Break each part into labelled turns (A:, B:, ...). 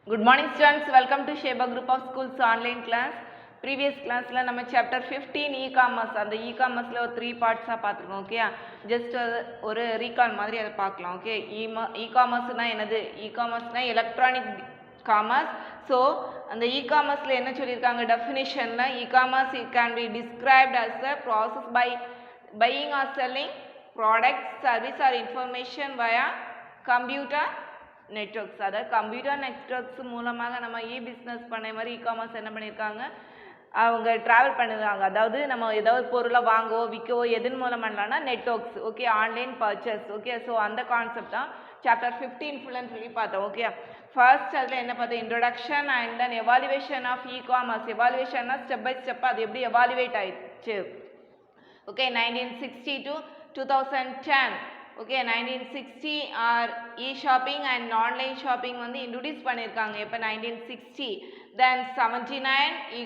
A: Good morning students, welcome to Sheba Group of Schools online class. Previous class la நம்ம chapter 15 e-commerce அந்த e-commerce ல ஒரு 3 parts பார்த்திருக்கோம். Okay, just ஒரு recall மாதிரி அதை பார்க்கலாம். ஓகே, e-commerce னா என்னது? e-commerce னா electronic commerce. So அந்த e-commerce ல என்ன சொல்லிருக்காங்க definitionல e-commerce it can be described as the process by buying or selling products, service or information via computer networks. அதாவது கம்ப்யூட்டர் நெட்வொர்க்ஸ் மூலமாக நம்ம பிஸ்னஸ் பண்ண மாதிரி இகாமர்ஸ் என்ன பண்ணியிருக்காங்க, அவங்க ட்ராவல் பண்ணுறாங்க. அதாவது நம்ம ஏதாவது பொருளை வாங்கவோ விற்கவோ எதன் மூலம் பண்ணலாம்னா networks. Okay, online purchase. Okay, so அந்த கான்செப்ட் தான் சாப்டர் 15 ஃபுல் அண்ட் ஃபுல்லி பார்த்தோம். ஓகே, ஃபர்ஸ்ட் அதில் என்ன பார்த்தோம், introduction and then evaluation of ecommerce. எவாலுவேஷன்னா ஸ்டெப் பை ஸ்டெப் அது எப்படி எவாலுவேட் ஆயிடுச்சு. Okay, 1960 to 2010. Okay, 1960 or shopping and online shopping வந்து இன்ட்ரடியூஸ் பண்ணியிருக்காங்க. இப்போ 1960 தென் 79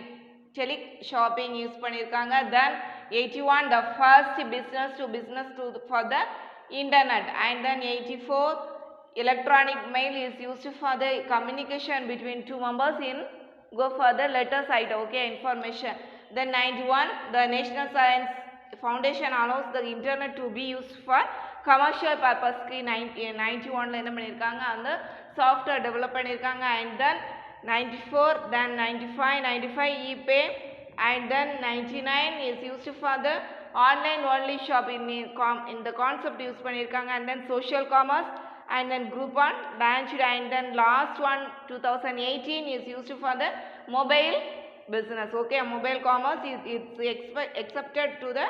A: டெலி ஷாப்பிங் யூஸ் பண்ணியிருக்காங்க. Then 81 the first business to for the internet. And then 84 electronic mail is used for the communication between two members in go further letter site. Okay, information. Then 91 the National Science Foundation allows the internet to be used for commercial purpose. 91 ல என்ன பண்ணிருக்காங்க, அந்த software develop பண்ணிருக்காங்க. And then 94 then 95 ePay. And then 99 is used for the online only shopping in the concept use பண்ணிருக்காங்க. And then social commerce and then group one branched. And then last one 2018 is used for the mobile business. Okay, mobile commerce is accepted to the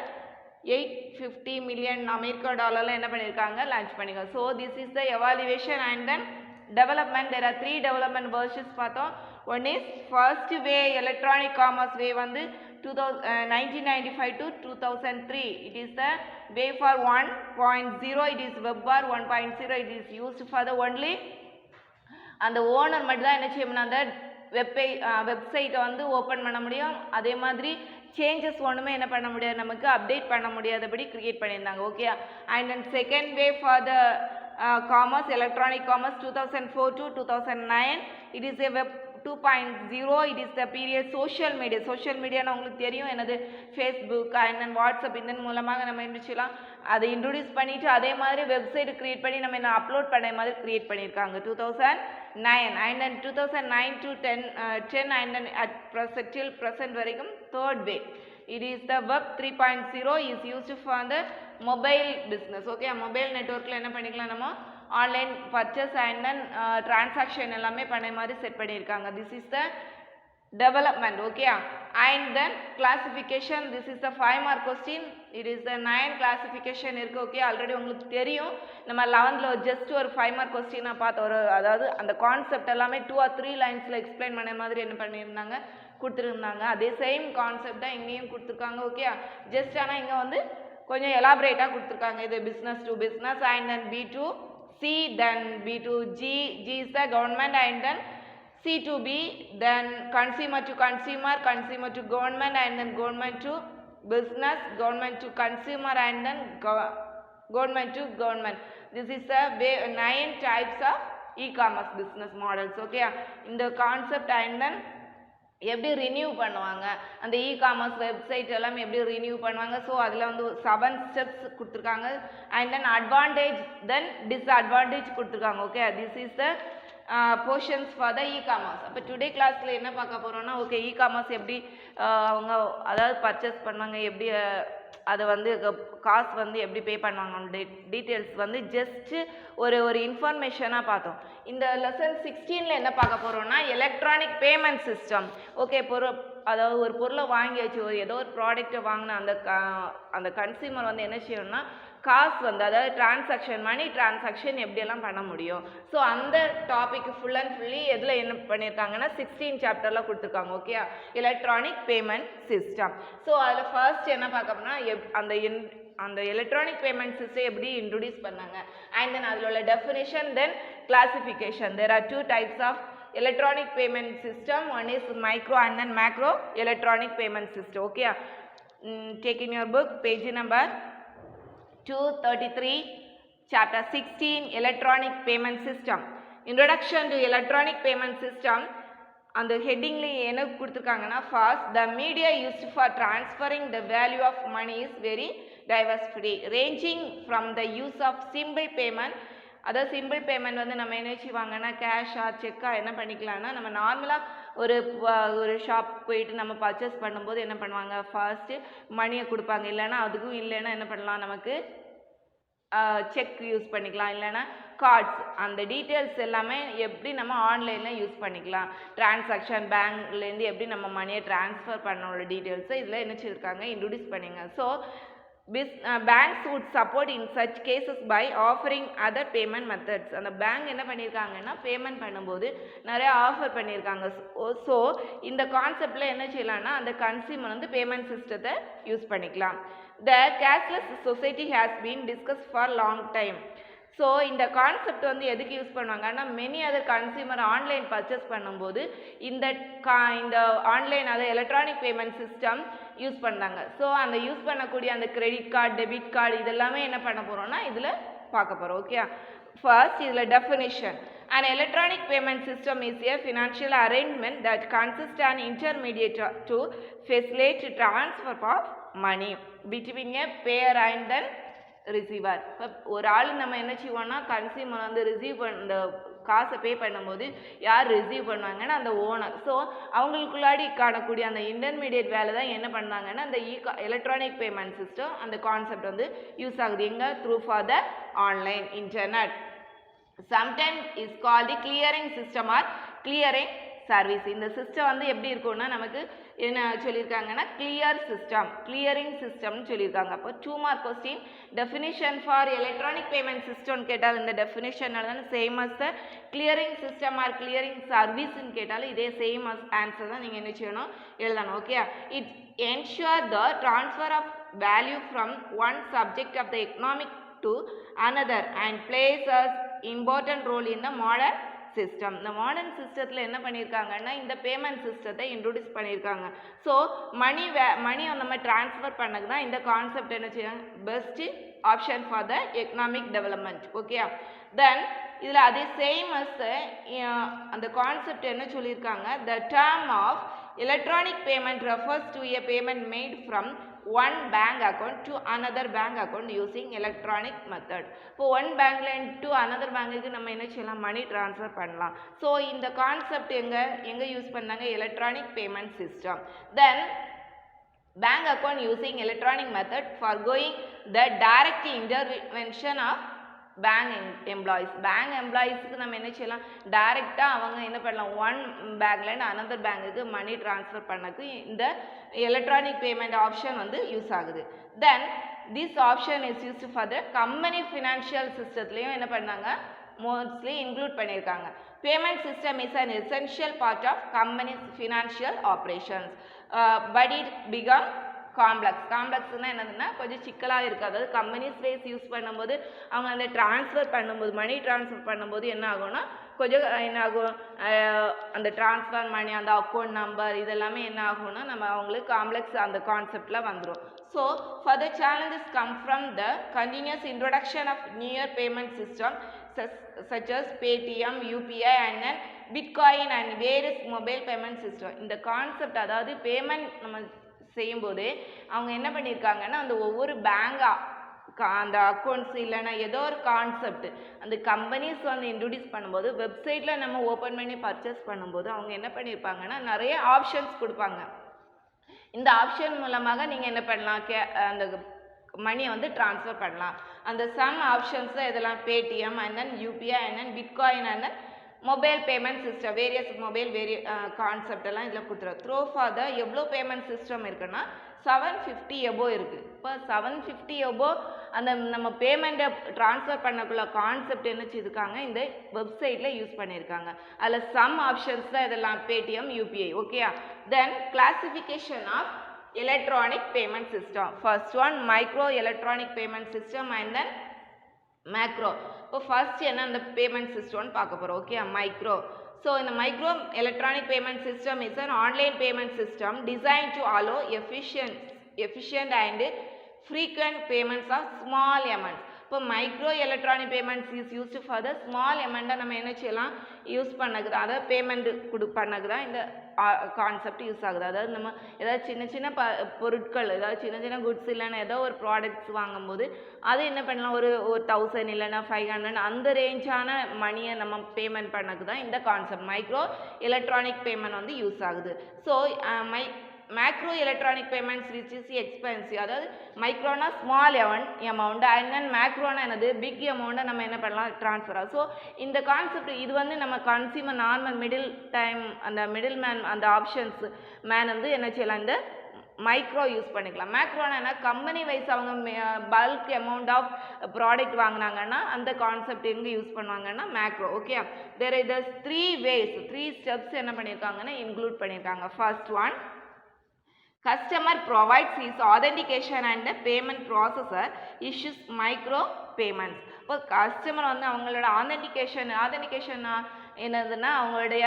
A: 850 million American dollar என்ன பண்ணிருக்காங்க, launch பண்ணிருக்காங்க. So this is the evaluation and then development. There are three development versions பார்த்தோம். One is first way electronic commerce way வந்து 1995 to 2003. It is the way for 1.0. It is web bar 1.0. It is used for the only அந்த owner மட்டும் தான் என்ன செய்யணும், அந்த வெப்சைட்டை வந்து ஓப்பன் பண்ண முடியும். அதே மாதிரி சேஞ்சஸ் ஒன்றுமே என்ன பண்ண முடியாது, நமக்கு அப்டேட் பண்ண முடியாதபடி கிரியேட் பண்ணியிருந்தாங்க. Okay, and then second way for the commerce electronic commerce 2004 to 2009. It is a web 2.0. It is the period social மீடியான்னு உங்களுக்கு தெரியும், என்னது ஃபேஸ்புக் அண்ட் தென் வாட்ஸ்அப் இதன் மூலமாக நம்ம இருந்துச்சுலாம் அதை இன்ட்ரடியூஸ் பண்ணிவிட்டு அதே மாதிரி வெப்சைட் க்ரியேட் பண்ணி நம்ம என்ன அப்லோட் பண்ண மாதிரி க்ரியேட் பண்ணியிருக்காங்க 2009. and then 2009 to 10 and then at present வரைக்கும் third way. it is the web 3.0 is used for the mobile business. Okay, mobile நெட்வொர்க்கில் என்ன பண்ணிக்கலாம், நம்ம online purchase and then transaction எல்லாமே பண்ண மாதிரி செட் பண்ணியிருக்காங்க. This is the development. Okay, and then classification. This is the 5 mark question. It is the 9 classification இருக்கு. Okay, already உங்களுக்கு தெரியும், நம்ம 11th ஜஸ்ட் ஒரு 5 mark question பார்த்த ஒரு, அதாவது அந்த கான்செப்ட் எல்லாமே 2 or 3 லைன்ஸில் எக்ஸ்பிளைன் பண்ண மாதிரி என்ன பண்ணியிருந்தாங்க, கொடுத்துருந்தாங்க. அதே சேம் கான்செப்ட் தான் இங்கேயும் கொடுத்துருக்காங்க. ஓகே, ஜஸ்ட் ஆனால் இங்கே வந்து கொஞ்சம் எலாபரேட்டாக கொடுத்துருக்காங்க. இது business to business and then B2C then B2G. G is the government and then C2B, then consumer to government and then government to business, government to consumer and then government to government. This is the 9 types of e-commerce business models. Okay, இந்த concept and then எப்படி renew பண்ணுவாங்க, அந்த e-commerce website எல்லாம் எப்படி renew பண்ணுவாங்க. So அதில் வந்து 7 steps கொடுத்துருக்காங்க. And then advantage then disadvantage கொடுத்துருக்காங்க. Okay, this is the portions for the ecommerce. அப்போ டுடே கிளாஸில் என்ன பார்க்க போகிறோம்னா, ஓகே இகாமர்ஸ் எப்படி அவங்க அதாவது பர்ச்சேஸ் பண்ணுவாங்க, எப்படி அதை வந்து காசு வந்து எப்படி பே பண்ணுவாங்க டீட்டெயில்ஸ் வந்து ஜஸ்ட்டு ஒரு இன்ஃபர்மேஷனாக பார்த்தோம். இந்த லெசன் 16ல் என்ன பார்க்க போகிறோம்னா எலக்ட்ரானிக் பேமெண்ட் சிஸ்டம். ஓகே, அதாவது ஒரு பொருளை வாங்கியாச்சு, ஏதோ ஒரு ப்ராடக்டை வாங்கின அந்த கன்சியூமர் வந்து என்ன செய்யணும்னா காசு வந்து அதாவது மணி டிரான்சாக்ஷன் எப்படியெல்லாம் பண்ண முடியும். ஸோ அந்த டாபிக் ஃபுல் அண்ட் ஃபுல்லி எதில் என்ன பண்ணியிருக்காங்கன்னா 16 சாப்டரில் கொடுத்துருக்காங்க. Okay, electronic payment system. So அதில் ஃபர்ஸ்ட் என்ன பார்க்க போனால் அந்த எலக்ட்ரானிக் பேமெண்ட் சிஸ்டம் எப்படி இன்ட்ரடியூஸ் பண்ணாங்க அண்ட் தென் அதில் உள்ள definition then classification. There are 2 types of electronic payment system. One is micro and then macro electronic payment system. Okay, take in your book page number 233, chapter 16, electronic payment system. introduction to electronic payment system அந்த ஹெட்டிங்ல என்ன கொடுத்துருக்காங்கன்னா first the media used for transferring the value of money is very diverse ranging from the use of simple payment அதாவது simple payment வந்து நம்ம என்ன செய்வாங்கன்னா கேஷா செக்கா என்ன பண்ணிக்கலாம்னா நம்ம நார்மலாக ஒரு ஷாப் போயிட்டு நம்ம பர்ச்சேஸ் பண்ணும்போது என்ன பண்ணுவாங்க ஃபர்ஸ்ட்டு மணியை கொடுப்பாங்க இல்லைன்னா அதுக்கும் இல்லைன்னா என்ன பண்ணலாம் நமக்கு செக் யூஸ் பண்ணிக்கலாம் இல்லைன்னா கார்ட்ஸ் அந்த டீட்டெயில்ஸ் எல்லாமே எப்படி நம்ம ஆன்லைனில் யூஸ் பண்ணிக்கலாம் டிரான்சாக்ஷன் பேங்க்லேருந்து எப்படி நம்ம மணியை ட்ரான்ஸ்ஃபர் பண்ணோட டீட்டெயில்ஸை இதில் என்ன செய்யிருக்காங்க இன்ட்ரடியூஸ் பண்ணிங்க so banks would support in such cases by offering other payment methods அந்த பேங்க் என்ன பண்ணியிருக்காங்கன்னா பேமெண்ட் பண்ணும்போது நிறைய ஆஃபர் பண்ணியிருக்காங்க ஸோ இந்த கான்செப்டில் என்ன செய்யலாம்னா அந்த கன்சியூமர் வந்து பேமெண்ட் சிஸ்டத்தை யூஸ் பண்ணிக்கலாம் the cashless society has been discussed for long time so இந்த கான்செப்ட் வந்து எதுக்கு யூஸ் பண்ணுவாங்கன்னா many other consumer online purchase பண்ணும்போது இந்த ஆன்லைன் அதாவது எலக்ட்ரானிக் பேமெண்ட் சிஸ்டம் யூஸ் பண்ணுறாங்க ஸோ அந்த யூஸ் பண்ணக்கூடிய அந்த கிரெடிட் கார்டு டெபிட் கார்டு இதெல்லாமே என்ன பண்ண போகிறோம்னா இதில் பார்க்க போகிறோம் ஓகே ஃபர்ஸ்ட் இதில் definition An electronic payment system is a financial arrangement that consists an intermediary to facilitate transfer of money between a payer and then receiver இப்போ ஒரு ஆள் நம்ம என்ன செய்வோம்னா கன்சியூமர் வந்து ரிசீவ் பண்ண காசை பே பண்ணும்போது யார் ரிசீவ் பண்ணுவாங்கன்னா அந்த ஓனர் ஸோ அவங்களுக்குள்ளாடி காணக்கூடிய அந்த இன்டர்மீடியட் வேலை தான் என்ன பண்ணாங்கன்னா அந்த எலக்ட்ரானிக் பேமெண்ட் சிஸ்டம் அந்த கான்செப்ட் வந்து யூஸ் ஆகுது எங்கே through for the online internet sometimes is call the clearing system or clearing service இந்த சிஸ்டம் வந்து எப்படி இருக்கும்னா நமக்கு என்ன சொல்லியிருக்காங்கன்னா கிளியரிங் சிஸ்டம்னு சொல்லியிருக்காங்க அப்போ 2 mark question definition for electronic payment சிஸ்டம்னு கேட்டால் இந்த டெஃபினிஷன் தான் same as the clearing system or clearing சர்வீஸ்ன்னு கேட்டாலும் இதே சேம் அஸ் ஆன்சர் தான் நீங்கள் என்ன செய்யணும் எழுதணும் okay it ensure the transfer of value from one subject of the economic to another and plays an important role in the modern system இந்த modern சிஸ்டத்தில் என்ன பண்ணியிருக்காங்கன்னா இந்த பேமெண்ட் சிஸ்டத்தை இன்ட்ரடியூஸ் பண்ணியிருக்காங்க ஸோ மணியை நம்ம ட்ரான்ஸ்ஃபர் பண்ணது தான் இந்த கான்செப்ட் என்ன செய்யணும் best option for the economic development okay then இதில் அதே சேம் அஸ் அந்த கான்செப்ட் என்ன சொல்லியிருக்காங்க the term of electronic payment refers to a payment made from one bank account to another bank account using electronic method இப்போ one bankல to another bankக்கு நம்ம என்ன செய்யலாம் மணி transfer பண்ணலாம் ஸோ இந்த கான்செப்ட் எங்க யூஸ் பண்ணாங்க electronic payment system then bank account using electronic method for going the direct intervention of bank எம்ப்ளாயீஸ்க்கு நம்ம என்ன செய்யலாம் டைரெக்டாக அவங்க என்ன பண்ணலாம் ஒன் பேங்க்லேருந்து அனதர் பேங்குக்கு மணி ட்ரான்ஸ்ஃபர் பண்ணக்கு இந்த எலக்ட்ரானிக் பேமெண்ட் ஆப்ஷன் வந்து யூஸ் ஆகுது then this option is used for the company financial சிஸ்டத்துலேயும் என்ன பண்ணாங்க மோஸ்ட்லி இன்க்ளூட் பண்ணியிருக்காங்க payment system is an essential part of companies financial operations but it become காம்ப்ளெக்ஸ்னால் என்னதுன்னா கொஞ்சம் சிக்கலாக இருக்குது அதாவது கம்பெனிஸ் வைஸ் யூஸ் பண்ணும்போது அவங்க அந்த ட்ரான்ஸ்ஃபர் பண்ணும்போது மணி ட்ரான்ஸ்ஃபர் பண்ணும்போது என்ன ஆகும்னா கொஞ்சம் என்ன ஆகும் அந்த ட்ரான்ஸ்ஃபர் மணி அந்த அக்கௌண்ட் நம்பர் இதெல்லாமே என்ன ஆகும்னா நம்ம அவங்களுக்கு காம்ப்ளெக்ஸ் அந்த கான்செப்டில் வந்துடும் so further challenges come from the continuous introduction of newer payment systems such as Paytm, UPI and then Bitcoin and various mobile payment system இந்த கான்செப்ட் அதாவது பேமெண்ட் நம்ம செய்யும்போது அவங்க என்ன பண்ணியிருக்காங்கன்னா அந்த ஒவ்வொரு பேங்காக அந்த அக்கௌண்ட்ஸ் இல்லைன்னா ஏதோ ஒரு கான்செப்ட் அந்த கம்பெனிஸ் வந்து இன்ட்ரடியூஸ் பண்ணும்போது வெப்சைட்டில் நம்ம ஓப்பன் பண்ணி பர்ச்சேஸ் பண்ணும்போது அவங்க என்ன பண்ணியிருப்பாங்கன்னா நிறைய ஆப்ஷன்ஸ் கொடுப்பாங்க இந்த ஆப்ஷன் மூலமாக நீங்கள் என்ன பண்ணலாம் அந்த மணியை வந்து ட்ரான்ஸ்ஃபர் பண்ணலாம் அந்த சம் ஆப்ஷன்ஸ் தான் இதெல்லாம் Paytm and then UPI and then bitcoin and then mobile payment system various mobile concept எல்லாம் இதில் கொடுத்துருவோம் த்ரோ ஃபார் த எவ்வளோ பேமெண்ட் சிஸ்டம் இருக்குன்னா 750 எபோ இருக்குது இப்போ 750 எபோ அந்த நம்ம பேமெண்ட்டை ட்ரான்ஸ்ஃபர் பண்ணக்குள்ள கான்செப்ட் என்ன செய்திருக்காங்க இந்த வெப்சைட்டில் யூஸ் பண்ணியிருக்காங்க அதில் சம் ஆப்ஷன்ஸ் தான் இதெல்லாம் Paytm UPI okay then classification of electronic payment system first one micro electronic payment system and then macro இப்போ ஃபர்ஸ்ட் என்ன அந்த பேமெண்ட் சிஸ்டம்னு பார்க்க போகிறோம் ஓகே மைக்ரோ ஸோ இந்த micro electronic payment system is an online payment system design to allow efficient and frequent payments of small amounts இப்போ micro electronic payments is used for the small அமௌண்ட்டை நம்ம என்ன செய்யலாம் use பண்ணக்குது, அதாவது payment பண்ணக்கு தான் இந்த concept use ஆகுது. அதாவது நம்ம ஏதாவது சின்ன சின்ன பொருட்கள், ஏதாவது சின்ன சின்ன குட்ஸ் இல்லைன்னா ஏதோ ஒரு ப்ராடக்ட்ஸ் வாங்கும்போது அது என்ன பண்ணலாம், ஒரு 1000 இல்லைன்னா 500 அந்த ரேஞ்சான மணியை நம்ம பேமெண்ட் பண்ணக்கு தான் இந்த கான்செப்ட் மைக்ரோ எலக்ட்ரானிக் பேமெண்ட் வந்து யூஸ் ஆகுது. So macro electronic payments which is expensive, அதாவது மைக்ரோனா ஸ்மால் அமௌண்ட் அண்ட் தென் மேக்ரோனா என்னது பிக் அமௌண்ட்டை நம்ம என்ன பண்ணலாம் ட்ரான்ஸ்ஃபர் ஆகும். ஸோ இந்த கான்செப்ட் இது வந்து நம்ம கன்சியூமர் நார்மல் மிடில் டைம் அந்த மிடில் மேன் அந்த ஆப்ஷன்ஸ் மேன் வந்து என்ன செய்யலாம் இந்த மைக்ரோ யூஸ் பண்ணிக்கலாம். மேக்ரோனா என்ன கம்பெனி வைஸ் அவங்க பல்க் அமௌண்ட் ஆஃப் ப்ராடக்ட் வாங்கினாங்கன்னா அந்த கான்செப்ட் எங்கே யூஸ் பண்ணுவாங்கன்னா macro. Okay, there is 3 ways 3 steps என்ன பண்ணியிருக்காங்கன்னா இன்க்ளூட் பண்ணியிருக்காங்க. First one, customer provides his authentication and the payment processor issues micro payments. இப்போ கஸ்டமர் வந்து அவங்களோட ஆதென்டிகேஷன் என்னதுன்னா அவங்களுடைய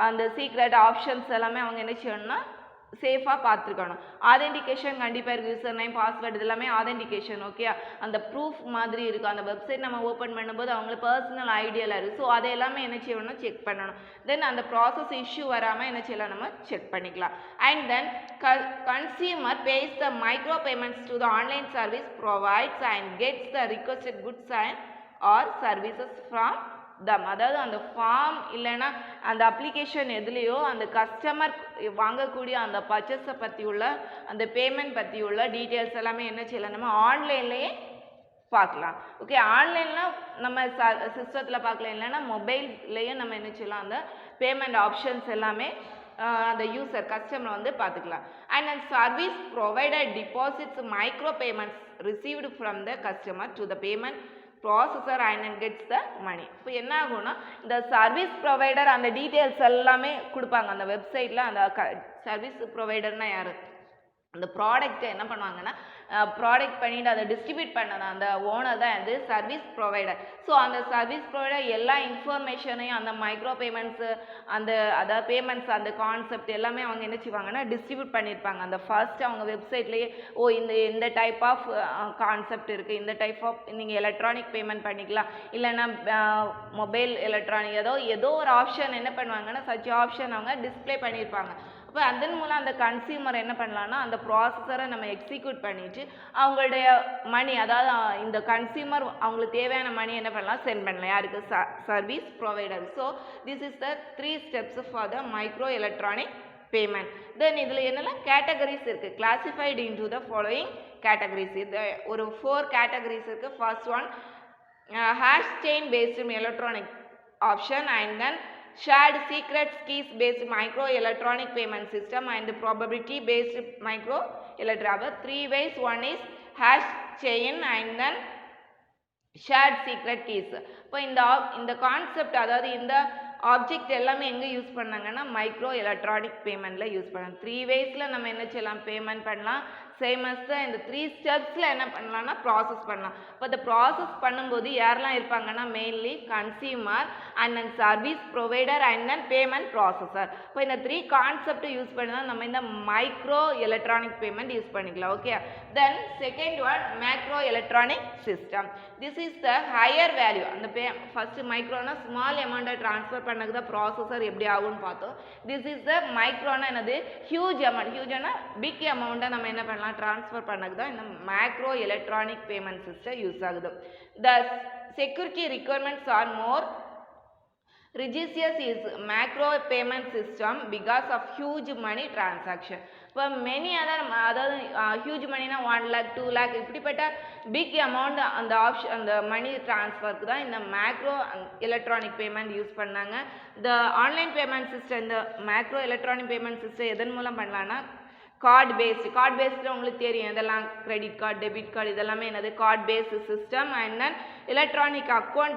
A: அந்த சீக்ரெட் ஆப்ஷன்ஸ் எல்லாமே அவங்க என்ன செய்யணும்னா சேஃபாக பார்த்துருக்கணும். ஆதென்டிகேஷன் கண்டிப்பாக இருக்குது, யூசர் நேம் பாஸ்வேர்டு இது எல்லாமே ஆதென்டிகேஷன். ஓகே, அந்த ப்ரூஃப் மாதிரி இருக்கும். அந்த வெப்சைட் நம்ம ஓப்பன் பண்ணும்போது அவங்களுக்கு பர்சனல் ஐடியாவில் இருக்குது. ஸோ அதை எல்லாமே என்ன செய்யணும்னா செக் பண்ணணும். தென் அந்த ப்ராசஸ் இஷ்யூ வராமல் என்ன செய்யலாம் நம்ம செக் பண்ணிக்கலாம். And then consumer pays the micro payments to the online service provides and gets the requested goods and or services from them. அதாவது அந்த ஃபார்ம் இல்லைன்னா அந்த அப்ளிகேஷன் எதுலேயோ அந்த கஸ்டமர் வாங்கக்கூடிய அந்த பர்ச்சேஸை பற்றி உள்ள அந்த பேமெண்ட் பற்றி உள்ள டீட்டெயில்ஸ் எல்லாமே என்ன செய்யலாம் நம்ம ஆன்லைன்லேயே பார்க்கலாம். ஓகே, ஆன்லைன்லாம் நம்ம சிஸ்டத்தில் பார்க்கலாம், இல்லைன்னா மொபைல்லையே நம்ம என்ன செய்யலாம் அந்த பேமெண்ட் ஆப்ஷன்ஸ் எல்லாமே அந்த யூசர் கஸ்டமர் வந்து பார்த்துக்கலாம். அண்ட் அந்த service provider deposits micro payments received from the customer to the payment processor and gets the money. இப்போ என்ன ஆகும்னா இந்த சர்வீஸ் ப்ரொவைடர் அந்த டீட்டெயில்ஸ் எல்லாமே கொடுப்பாங்க அந்த வெப்சைட்டில். அந்த சர்வீஸ் ப்ரொவைடர்னா யார், அந்த ப்ராடக்ட்டை என்ன பண்ணுவாங்கன்னா ப்ராடக்ட் பண்ணிட்டு அதை டிஸ்ட்ரிபியூட் பண்ணது அந்த ஓனர் தான் அது சர்வீஸ் ப்ரொவைடர். ஸோ அந்த சர்வீஸ் ப்ரொவைடர் எல்லா இன்ஃபர்மேஷனையும் அந்த மைக்ரோ பேமெண்ட்ஸு அந்த அதாவது பேமெண்ட்ஸ் அந்த கான்செப்ட் எல்லாமே அவங்க என்ன செய்வாங்கன்னா டிஸ்ட்ரிபியூட் பண்ணியிருப்பாங்க. அந்த ஃபர்ஸ்ட் அவங்க வெப்சைட்லேயே இந்த டைப் ஆஃப் கான்செப்ட் இருக்குது, இந்த டைப் ஆஃப் நீங்கள் எலக்ட்ரானிக் பேமெண்ட் பண்ணிக்கலாம், இல்லைன்னா மொபைல் எலக்ட்ரானிக் ஏதோ ஒரு ஆப்ஷன் என்ன பண்ணுவாங்கன்னா சச் ஆப்ஷன் அவங்க டிஸ்பிளே பண்ணியிருப்பாங்க. இப்போ அதன் மூலம் அந்த கன்சியூமர் என்ன பண்ணலான்னா அந்த ப்ராசஸரை நம்ம எக்ஸிக்யூட் பண்ணிவிட்டு அவங்களுடைய மணி, அதாவது இந்த கன்சியூமர் அவங்களுக்கு தேவையான மணி என்ன பண்ணலாம் சென்ட் பண்ணலாம் யாருக்கு service provider. So this is the 3 steps for the micro electronic payment. Then இதில் என்னெல்லாம் கேட்டகரிஸ் இருக்குது, classified into the following categories. இது ஒரு 4 கேட்டகரிஸ் இருக்குது. First one hash chain based electronic option and then shared secret keys based micro electronic payment system and probability based micro electronic. 3 ways. One is hash chain and then shared secret keys. இப்போ இந்த concept அதாவது இந்த object எல்லாமே எங்கே use பண்ணாங்கன்னா micro electronic பேமெண்ட்டில் use பண்ணலாம். 3 waysல நம்ம என்ன செய்யலாம் பேமெண்ட் பண்ணலாம். சேமஸ் தான் இந்த 3 ஸ்டெப்ஸில் என்ன பண்ணலாம்னா ப்ராசஸ் பண்ணலாம். இப்போ இந்த ப்ராசஸ் பண்ணும்போது யாரெல்லாம் இருப்பாங்கன்னா mainly consumer and then service provider and then payment processor. இப்போ இந்த 3 கான்செப்ட் யூஸ் பண்ணி தான் நம்ம இந்த மைக்ரோ எலக்ட்ரானிக் பேமெண்ட் யூஸ் பண்ணிக்கலாம். Okay, then second one macro electronic system. This is the higher value. அந்த ஃபர்ஸ்ட் மைக்ரோனா ஸ்மால் அமௌண்ட்டை ட்ரான்ஸ்ஃபர் பண்ணக்கு தான் ப்ராசஸர் எப்படி ஆகும்னு பார்த்தோம். திஸ் இஸ் த மைக்ரோனா என்னது ஹியூஜ் அமௌண்ட், ஹியூஜ்னா பிக் அமௌண்ட்டை நம்ம என்ன பண்ணலாம் ட்ரான்ஸ்ஃபர் பண்ணக்கு தான் இந்த macro electronic payment system use ஆகுது. The security requirements are more rigorous is macro payment system because of huge money transaction. இப்போ மெனி அதாவது ஹியூஜ் மணினா 1 lakh 2 lakh இப்படிப்பட்ட பிக் அமௌண்ட் அந்த மணி ட்ரான்ஸ்ஃபருக்கு தான் இந்த மேக்ரோ எலக்ட்ரானிக் பேமெண்ட் யூஸ் பண்ணாங்க. இந்த ஆன்லைன் பேமெண்ட் சிஸ்டம் இந்த மேக்ரோ எலக்ட்ரானிக் பேமெண்ட் சிஸ்டம் எதன் மூலம் பண்ணலான்னா கார்டு பேஸ்டு உங்களுக்கு தெரியும் இதெல்லாம் கிரெடிட் கார்டு டெபிட் கார்டு இதெல்லாமே என்னது card based system. And then electronic account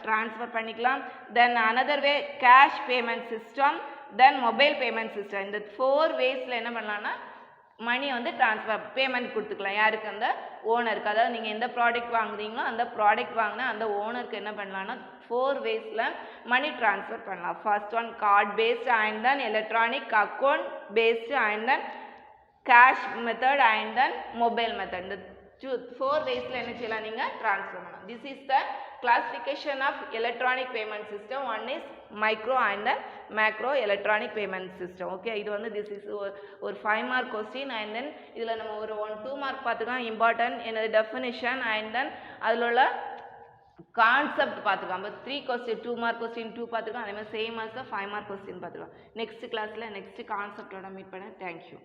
A: transfer பண்ணிக்கலாம். Then another way cash payment system, then mobile payment system. இந்த 4 waysல என்ன பண்ணலாம்னா மணி வந்து ட்ரான்ஸ்ஃபர் பேமெண்ட் கொடுத்துக்கலாம் யாருக்கு அந்த ஓனருக்கு. அதாவது நீங்கள் எந்த ப்ராடக்ட் வாங்குறீங்களோ அந்த ப்ராடக்ட் வாங்கினா அந்த ஓனருக்கு என்ன பண்ணலாம்னா 4 waysல மணி ட்ரான்ஸ்ஃபர் பண்ணலாம். First one card based and then electronic account based and then cash method and then mobile method. இந்த ஃபோர் வேஸில் என்ன செய்யலாம் நீங்கள் ட்ரான்ஸ்ஃபர் பண்ணலாம். This is the classification of electronic payment system. One is micro and then macro electronic payment system. Okay, இது வந்து this is ஒரு 5 mark question. And then இதில் நம்ம ஒரு 2 மார்க் பார்த்துக்கலாம். இம்பார்ட்டன்ட் என்னது டெஃபினிஷன் அண்ட் தென் அதில் உள்ள கான்செப்ட் பார்த்துக்கலாம். இப்போ 3 கொஸ்டின் 2 மார்க் கொஸ்டின் 2 பார்த்துக்கலாம். அதே மாதிரி சேம் ஆஸ் 5 மார்க் கொஸ்டின் பார்த்துக்கலாம். நெக்ஸ்ட் கிளாஸில் நெக்ஸ்ட் கான்செப்டோட மீட் பண்ண. தேங்க்யூ.